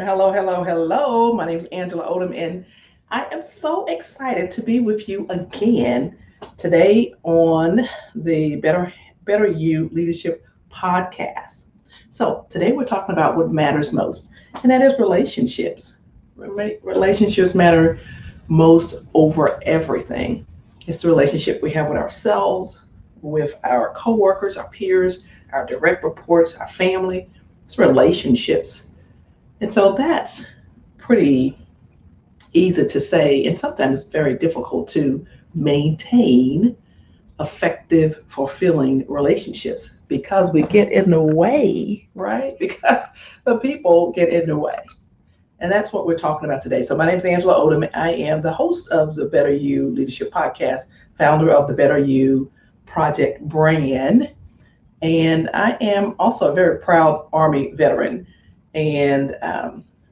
Hello, hello, hello. My name is Angela Odom, and I am so excited to be with you again today on the Better You Leadership podcast. So today we're talking about what matters most, and that is relationships. Relationships matter most over everything. It's the relationship we have with ourselves, with our coworkers, our peers, our direct reports, our family. It's relationships. And so that's pretty easy to say, and sometimes very difficult to maintain effective, fulfilling relationships because we get in the way, right? Because the people get in the way. And that's what we're talking about today. So, my name is Angela Odom. I am the host of the Better You Leadership Podcast, founder of the Better You Project brand. And I am also a very proud Army veteran and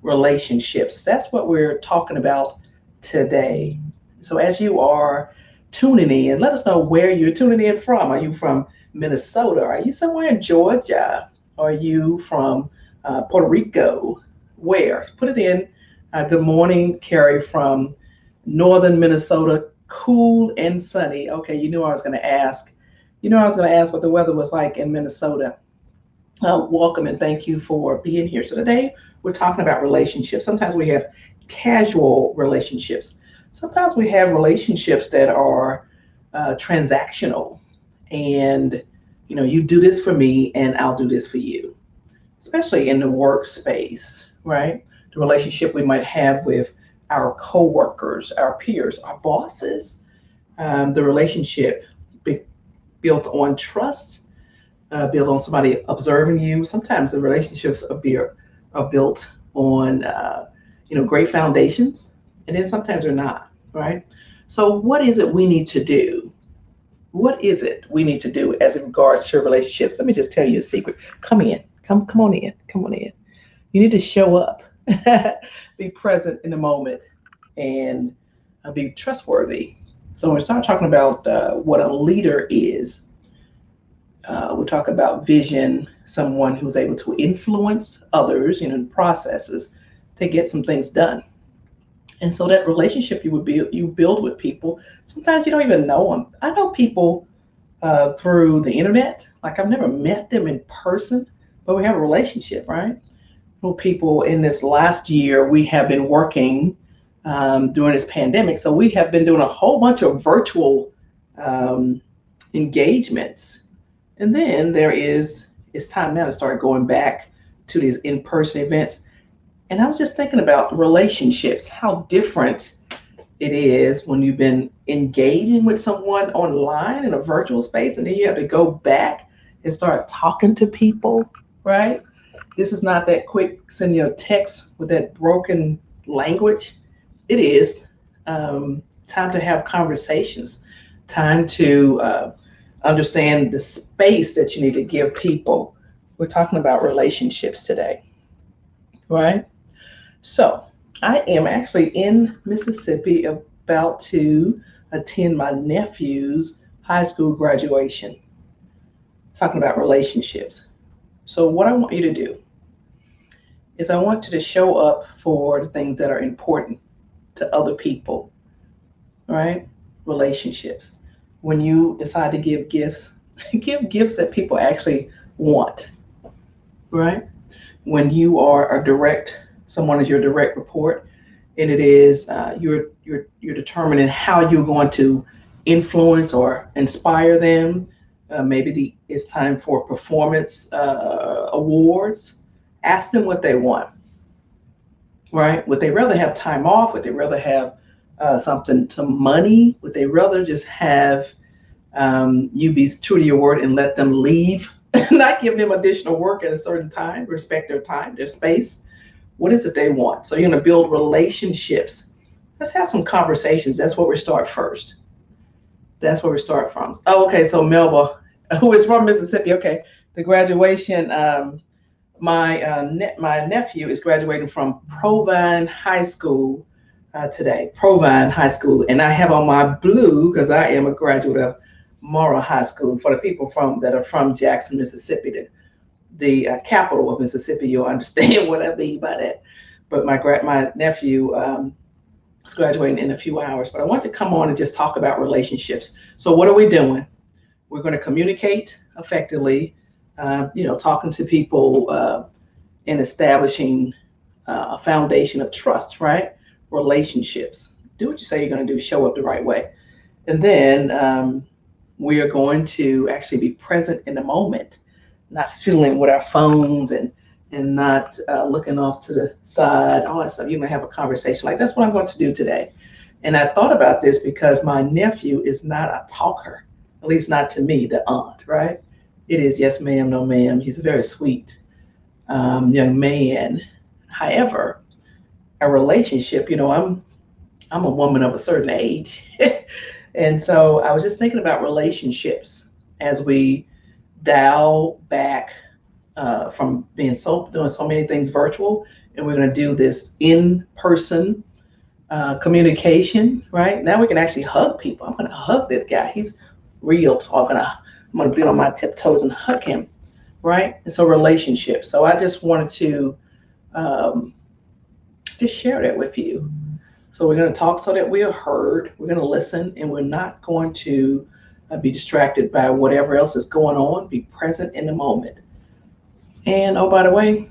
relationships. That's what we're talking about today. So, as you are tuning in, let us know where you're tuning in from. Are you from Minnesota? Are you somewhere in Georgia? Are you from Puerto Rico? Where? Put it in. Good morning, Carrie from northern Minnesota, cool and sunny. Okay, you knew I was going to ask. You know, I was going to ask what the weather was like in Minnesota. Welcome and thank you for being here. So today we're talking about relationships. Sometimes we have casual relationships. Sometimes we have relationships that are transactional, and you do this for me, and I'll do this for you. Especially in the workspace, right? The relationship we might have with our coworkers, our peers, our bosses. The relationship be built on trust, built on somebody observing you. Sometimes the relationships are built on great foundations, and then sometimes they're not, right? So what is it we need to do? What is it we need to do as in regards to relationships? Let me just tell you a secret. Come in, come on in, come on in. You need to show up, be present in the moment, and be trustworthy. So when we start talking about what a leader is, we talk about vision, someone who's able to influence others, processes to get some things done. And so that relationship you build with people, sometimes you don't even know them. I know people through the internet, like I've never met them in person, but we have a relationship, right? Well, people in this last year, we have been working during this pandemic. So we have been doing a whole bunch of virtual um, engagements. And then it's time now to start going back to these in-person events. And I was just thinking about relationships, how different it is when you've been engaging with someone online in a virtual space, and then you have to go back and start talking to people, right? This is not that quick send you a text with that broken language. It is time to have conversations, time to understand the space that you need to give people. We're talking about relationships today, right? So I am actually in Mississippi about to attend my nephew's high school graduation, talking about relationships. So what I want you to do is I want you to show up for the things that are important to other people, right? Relationships. When you decide to give gifts, give gifts that people actually want, right? When you are someone is your direct report, and it is you're determining how you're going to influence or inspire them. It's time for performance awards. Ask them what they want, right? Would they rather have time off? Would they rather have something to money? Would they rather just have you be true to your word and let them leave, not give them additional work at a certain time, respect their time, their space? What is it they want? So you're going to build relationships. Let's have some conversations. That's where we start first. That's where we start from. Oh, okay. So Melba, who is from Mississippi. Okay, the graduation. My nephew is graduating from Provine High School today. Provine High School, and I have on my blue because I am a graduate of Mora High School. For the people that are from Jackson, Mississippi, the capital of Mississippi, you'll understand what I mean by that. but my nephew is graduating in a few hours. But I want to come on and just talk about relationships. So what are we doing? We're going to communicate effectively, talking to people and establishing a foundation of trust, right? Relationships. Do what you say you're going to do, show up the right way. And then we are going to actually be present in the moment, not fiddling with our phones and not looking off to the side, all that stuff. You're going to have a conversation like that's what I'm going to do today. And I thought about this because my nephew is not a talker, at least not to me, the aunt, right? It is yes, ma'am, no, ma'am. He's a very sweet young man. However, a relationship, I'm a woman of a certain age. And so I was just thinking about relationships as we dial back from doing so many things virtual, and we're going to do this in person communication. Right now, we can actually hug people. I'm going to hug this guy. He's real talking. I'm going to be on my tiptoes and hug him. Right, and so relationships. So I just wanted to just share that with you. So we're going to talk so that we are heard. We're going to listen, and we're not going to be distracted by whatever else is going on. Be present in the moment. And oh, by the way,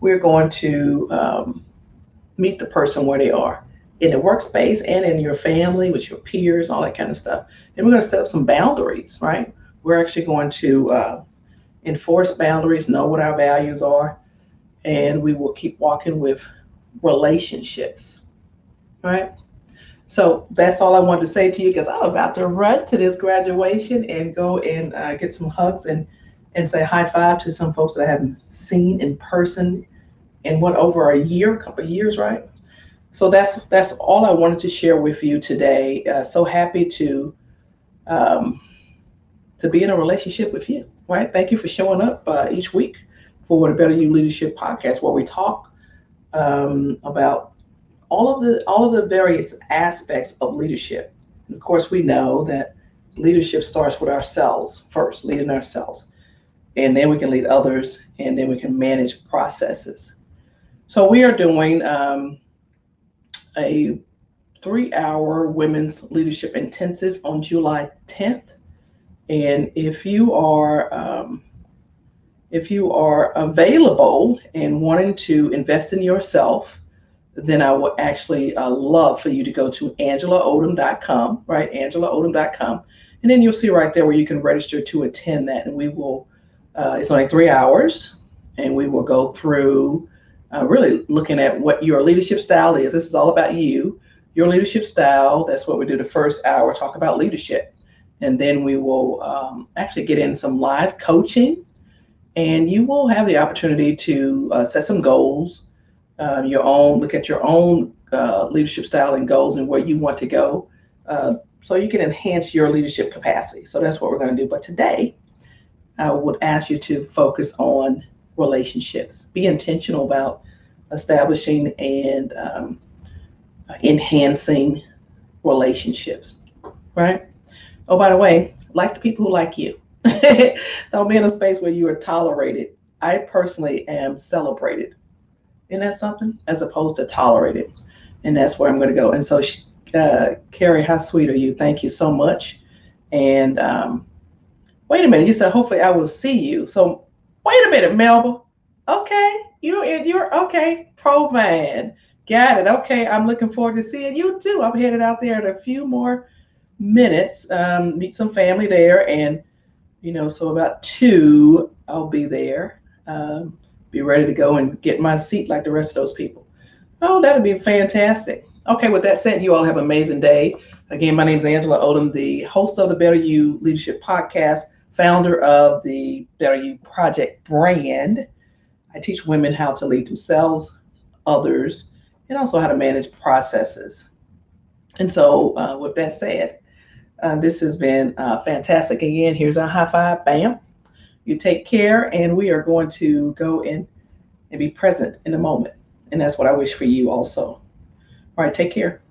we're going to meet the person where they are in the workspace and in your family, with your peers, all that kind of stuff. And we're going to set up some boundaries, right? We're actually going to enforce boundaries, know what our values are, and we will keep walking with relationships, right? So that's all I wanted to say to you, because I'm about to run to this graduation and go and get some hugs and say high five to some folks that I haven't seen in person in over a year, a couple of years, right? So that's all I wanted to share with you today. So happy to be in a relationship with you, right? Thank you for showing up each week for the Better You Leadership Podcast, where we talk about all of the various aspects of leadership. And of course, we know that leadership starts with ourselves first, leading ourselves, and then we can lead others, and then we can manage processes. So we are doing a 3-hour women's leadership intensive on July 10th. And if you are available and wanting to invest in yourself, then I would actually love for you to go to angelaodom.com, right? angelaodom.com. And then you'll see right there where you can register to attend that. And we will, it's only 3 hours, and we will go through really looking at what your leadership style is. This is all about you, your leadership style. That's what we do the first hour, talk about leadership. And then we will actually get in some live coaching, and you will have the opportunity to set some goals, look at your own leadership style and goals and where you want to go, so you can enhance your leadership capacity. So that's what we're going to do. But today, I would ask you to focus on relationships. Be intentional about establishing and enhancing relationships, right? Oh, by the way, like the people who like you. Don't be in a space where you are tolerated. I personally am celebrated. Isn't that something? As opposed to tolerated. And that's where I'm going to go. And so, Carrie, how sweet are you? Thank you so much. And wait a minute. You said, hopefully I will see you. So wait a minute, Melba. Okay. You're okay. Provan. Got it. Okay. I'm looking forward to seeing you too. I'm headed out there in a few more minutes, meet some family there, and so about 2 I'll be there, be ready to go and get my seat like the rest of those people. Oh, that'd be fantastic. Okay, with that said, you all have an amazing day. Again, my name is Angela Odom, the host of the Better You Leadership Podcast, founder of the Better You Project brand. I teach women how to lead themselves, others, and also how to manage processes. And so with that said, this has been fantastic. Again, here's our high five. Bam. You take care, and we are going to go in and be present in the moment. And that's what I wish for you also. All right, take care.